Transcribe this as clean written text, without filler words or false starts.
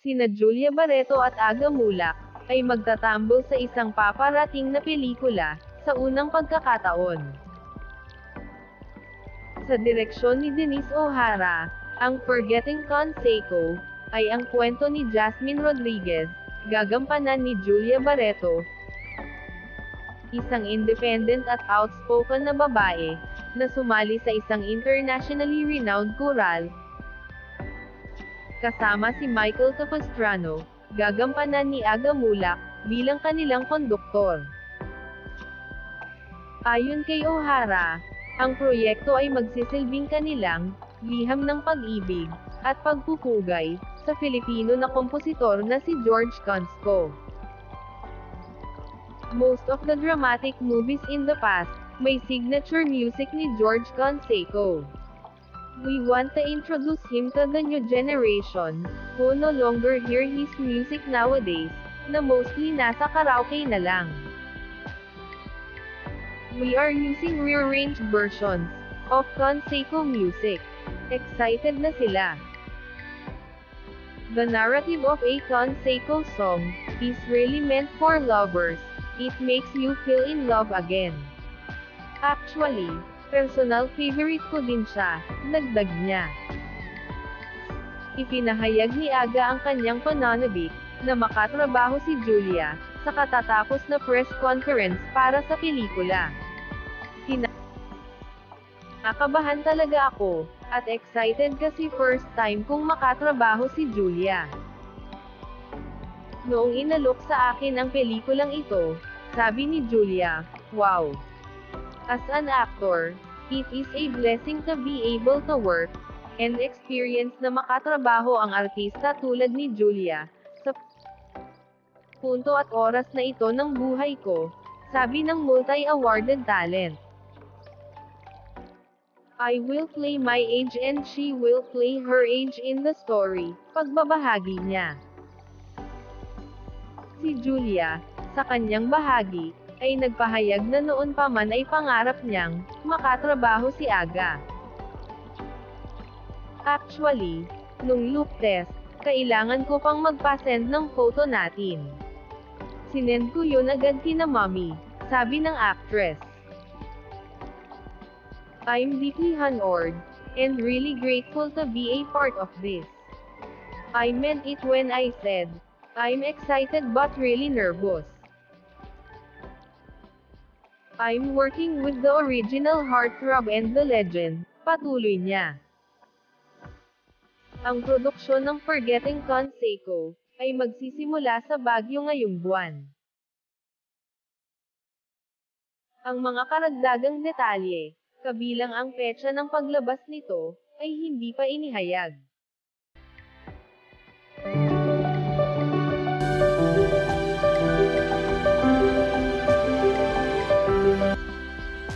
sina Julia Barreto at Aga Mulak, ay magtatambol sa isang paparating na pelikula, sa unang pagkakataon. Sa direksyon ni Denise O'Hara, ang Forgetting Canseco, ay ang kwento ni Jasmine Rodriguez, gagampanan ni Julia Barreto, isang independent at outspoken na babae, na sumali sa isang internationally renowned choral, kasama si Michael Capistrano, gagampanan ni Aga Mulak, bilang kanilang konduktor. Ayon kay O'Hara, ang proyekto ay magsisilbing kanilang liham ng pag-ibig at pagpupugay sa Filipino na kompositor na si George Canseco. Most of the dramatic movies in the past may signature music ni George Canseco. We want to introduce him to the new generation, who no longer hear his music nowadays, na mostly nasa karaoke na lang. We are using rearranged versions of Canseco music. Excited na sila. The narrative of a Canseco song is really meant for lovers. It makes you feel in love again. Actually, personal favorite ko din siya, dagdag niya. Ipinahayag ni Aga ang kanyang pananabik na makatrabaho si Julia sa katatapos na press conference para sa pelikula. Nakabahan talaga ako, at excited kasi first time kong makatrabaho si Julia. Noong inalok sa akin ang pelikulang ito, sabi ni Julia, "Wow! As an actor, it is a blessing to be able to work and experience na makatrabaho ang artista tulad ni Julia, sa punto at oras na ito ng buhay ko," sabi ng multi-awarded talent. "I will play my age and she will play her age in the story," pagbabahagi niya. Si Julia, sa kanyang bahagi, ay nagpahayag na noon pa man ay pangarap niyang makatrabaho si Aga. "Actually, nung look test, kailangan ko pang magpa-send ng photo natin. Sinend ko yun agad kina mommy," sabi ng actress. "I'm deeply honored, and really grateful to be a part of this. I meant it when I said, I'm excited but really nervous. I'm working with the original heartthrob and the legend," patuloy niya. Ang produksyon ng Forgetting Canseco ay magsisimula sa Baguio ngayong buwan. Ang mga karagdagang detalye, kabilang ang petsa ng paglabas nito, ay hindi pa inihayag.